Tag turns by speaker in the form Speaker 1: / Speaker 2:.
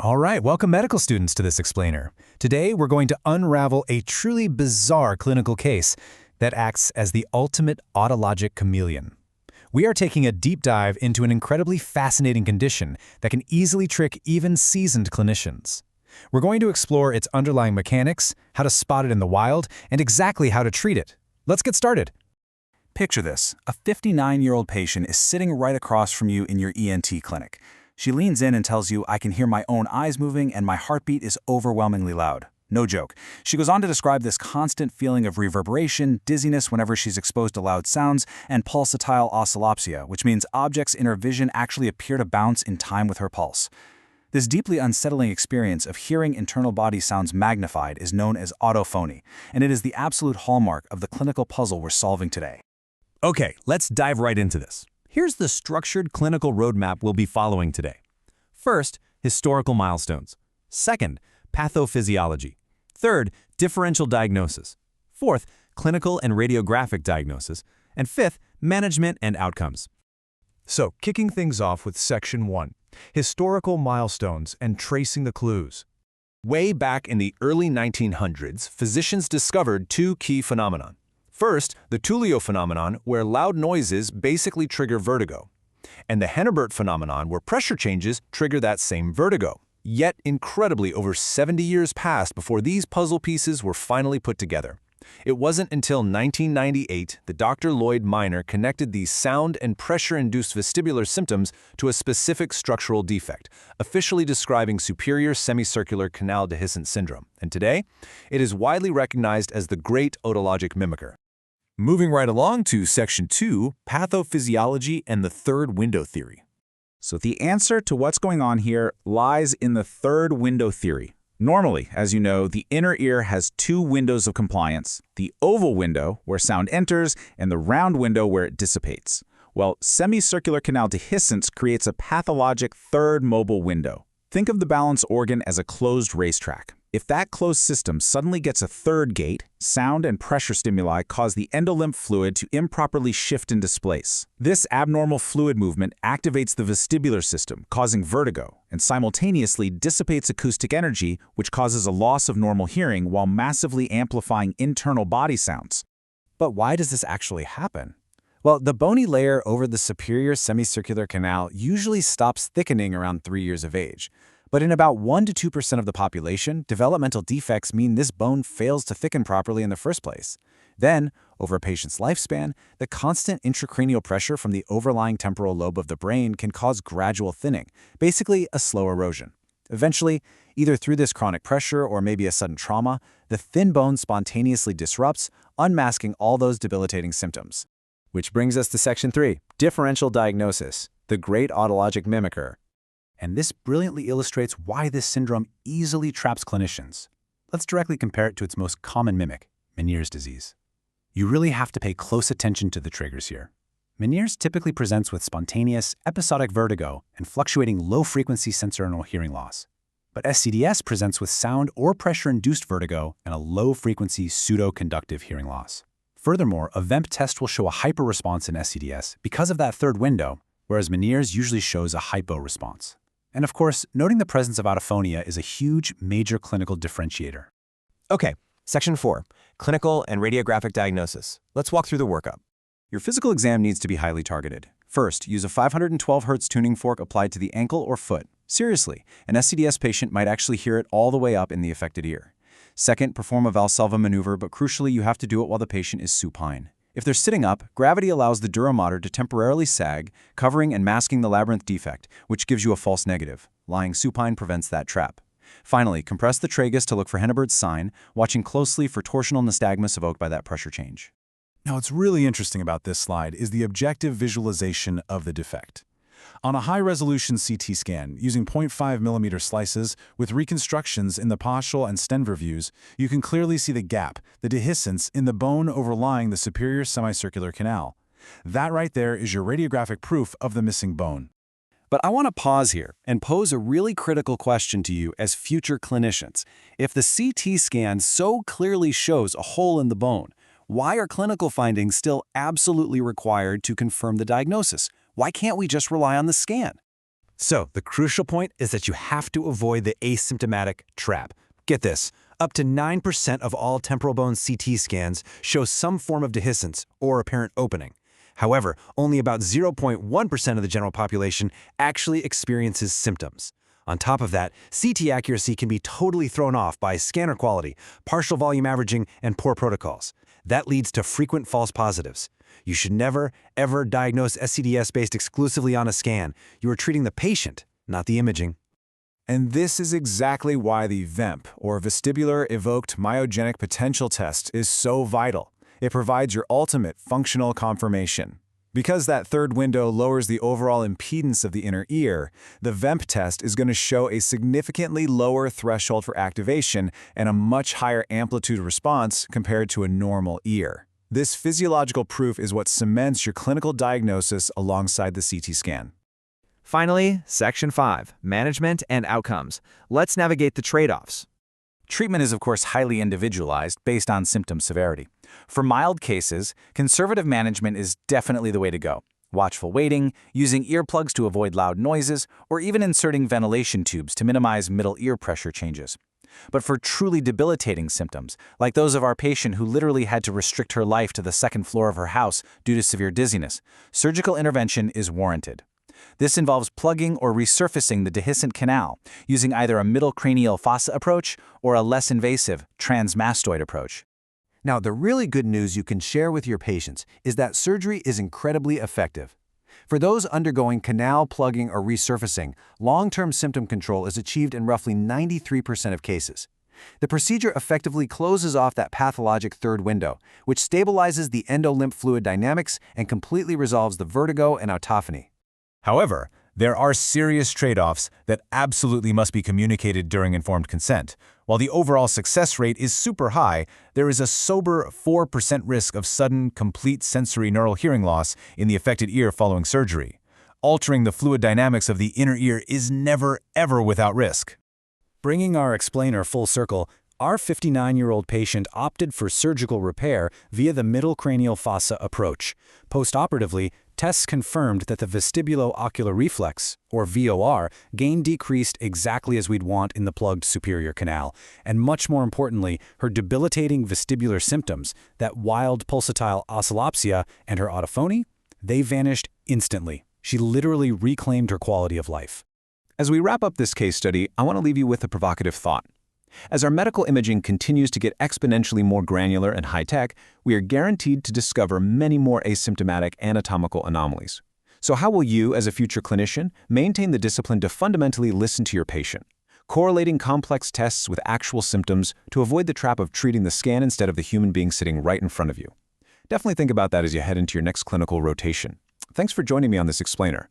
Speaker 1: All right, welcome medical students to this explainer. Today, we're going to unravel a truly bizarre clinical case that acts as the ultimate autologic chameleon. We are taking a deep dive into an incredibly fascinating condition that can easily trick even seasoned clinicians. We're going to explore its underlying mechanics, how to spot it in the wild, and exactly how to treat it. Let's get started.
Speaker 2: Picture this. A 59-year-old patient is sitting right across from you in your ENT clinic. She leans in and tells you, "I can hear my own eyes moving and my heartbeat is overwhelmingly loud." No joke. She goes on to describe this constant feeling of reverberation, dizziness whenever she's exposed to loud sounds, and pulsatile oscillopsia, which means objects in her vision actually appear to bounce in time with her pulse. This deeply unsettling experience of hearing internal body sounds magnified is known as autophony, and it is the absolute hallmark of the clinical puzzle we're solving today.
Speaker 3: Okay, let's dive right into this. Here's the structured clinical roadmap we'll be following today. First, historical milestones. Second, pathophysiology. Third, differential diagnosis. Fourth, clinical and radiographic diagnosis. And fifth, management and outcomes.
Speaker 1: So, kicking things off with Section 1, historical milestones and tracing the clues. Way back in the early 1900s, physicians discovered two key phenomena. First, the Tullio phenomenon, where loud noises basically trigger vertigo, and the Henneberg phenomenon, where pressure changes trigger that same vertigo. Yet, incredibly, over 70 years passed before these puzzle pieces were finally put together. It wasn't until 1998 that Dr. Lloyd Minor connected these sound and pressure-induced vestibular symptoms to a specific structural defect, officially describing Superior Canal Dehiscence Syndrome. And today, it is widely recognized as the great otologic mimicker. Moving right along to Section 2, pathophysiology and the third window theory.
Speaker 2: So the answer to what's going on here lies in the third window theory. Normally, as you know, the inner ear has two windows of compliance, the oval window, where sound enters, and the round window where it dissipates. Well, semicircular canal dehiscence creates a pathologic third mobile window. Think of the balance organ as a closed racetrack. If that closed system suddenly gets a third gate, sound and pressure stimuli cause the endolymph fluid to improperly shift and displace. This abnormal fluid movement activates the vestibular system, causing vertigo, and simultaneously dissipates acoustic energy, which causes a loss of normal hearing while massively amplifying internal body sounds.
Speaker 4: But why does this actually happen? Well, the bony layer over the superior semicircular canal usually stops thickening around 3 years of age. But in about 1 to 2% of the population, developmental defects mean this bone fails to thicken properly in the first place. Then, over a patient's lifespan, the constant intracranial pressure from the overlying temporal lobe of the brain can cause gradual thinning, basically a slow erosion. Eventually, either through this chronic pressure or maybe a sudden trauma, the thin bone spontaneously disrupts, unmasking all those debilitating symptoms. Which brings us to Section 3, differential diagnosis, the great otologic mimicker. And this brilliantly illustrates why this syndrome easily traps clinicians. Let's directly compare it to its most common mimic, Meniere's disease. You really have to pay close attention to the triggers here. Meniere's typically presents with spontaneous, episodic vertigo and fluctuating low-frequency sensorineural hearing loss. But SCDS presents with sound or pressure-induced vertigo and a low-frequency pseudo-conductive hearing loss. Furthermore, a VEMP test will show a hyper-response in SCDS because of that third window, whereas Meniere's usually shows a hypo-response. And of course, noting the presence of autophonia is a huge, major clinical differentiator.
Speaker 5: Okay, Section 4, clinical and radiographic diagnosis. Let's walk through the workup.
Speaker 4: Your physical exam needs to be highly targeted. First, use a 512 Hz tuning fork applied to the ankle or foot. Seriously, an SCDS patient might actually hear it all the way up in the affected ear. Second, perform a Valsalva maneuver, but crucially, you have to do it while the patient is supine. If they're sitting up, gravity allows the dura mater to temporarily sag, covering and masking the labyrinth defect, which gives you a false negative. Lying supine prevents that trap. Finally, compress the tragus to look for Henneberg's sign, watching closely for torsional nystagmus evoked by that pressure change.
Speaker 6: Now, what's really interesting about this slide is the objective visualization of the defect. On a high-resolution CT scan, using 0.5 mm slices with reconstructions in the postural and Stenver views, you can clearly see the gap, the dehiscence, in the bone overlying the superior semicircular canal. That right there is your radiographic proof of the missing bone.
Speaker 4: But I want to pause here and pose a really critical question to you as future clinicians. If the CT scan so clearly shows a hole in the bone, why are clinical findings still absolutely required to confirm the diagnosis? Why can't we just rely on the scan? So the crucial point is that you have to avoid the asymptomatic trap. Get this, up to 9% of all temporal bone CT scans show some form of dehiscence or apparent opening. However, only about 0.1% of the general population actually experiences symptoms. On top of that, CT accuracy can be totally thrown off by scanner quality, partial volume averaging, and poor protocols. That leads to frequent false positives. You should never, ever diagnose SCDS based exclusively on a scan. You are treating the patient, not the imaging.
Speaker 2: And this is exactly why the VEMP, or Vestibular Evoked Myogenic Potential Test, is so vital. It provides your ultimate functional confirmation. Because that third window lowers the overall impedance of the inner ear, the VEMP test is going to show a significantly lower threshold for activation and a much higher amplitude response compared to a normal ear. This physiological proof is what cements your clinical diagnosis alongside the CT scan.
Speaker 3: Finally, Section 5, Management and Outcomes. Let's navigate the trade-offs.
Speaker 2: Treatment is, of course, highly individualized based on symptom severity. For mild cases, conservative management is definitely the way to go. Watchful waiting, using earplugs to avoid loud noises, or even inserting ventilation tubes to minimize middle ear pressure changes. But for truly debilitating symptoms, like those of our patient who literally had to restrict her life to the second floor of her house due to severe dizziness, surgical intervention is warranted. This involves plugging or resurfacing the dehiscent canal, using either a middle cranial fossa approach or a less invasive transmastoid approach.
Speaker 4: Now, the really good news you can share with your patients is that surgery is incredibly effective. For those undergoing canal plugging or resurfacing, long-term symptom control is achieved in roughly 93% of cases. The procedure effectively closes off that pathologic third window, which stabilizes the endolymph fluid dynamics and completely resolves the vertigo and autophony.
Speaker 1: However, there are serious trade-offs that absolutely must be communicated during informed consent. While the overall success rate is super high, there is a sober 4% risk of sudden, complete sensory neural hearing loss in the affected ear following surgery. Altering the fluid dynamics of the inner ear is never, ever without risk.
Speaker 4: Bringing our explainer full circle, our 59-year-old patient opted for surgical repair via the middle cranial fossa approach. Postoperatively, tests confirmed that the vestibulo-ocular reflex, or VOR, gain decreased exactly as we'd want in the plugged superior canal. And much more importantly, her debilitating vestibular symptoms, that wild pulsatile oscillopsia and her autophony, they vanished instantly. She literally reclaimed her quality of life.
Speaker 1: As we wrap up this case study, I want to leave you with a provocative thought. As our medical imaging continues to get exponentially more granular and high-tech, we are guaranteed to discover many more asymptomatic anatomical anomalies. So how will you, as a future clinician, maintain the discipline to fundamentally listen to your patient, correlating complex tests with actual symptoms to avoid the trap of treating the scan instead of the human being sitting right in front of you? Definitely think about that as you head into your next clinical rotation. Thanks for joining me on this explainer.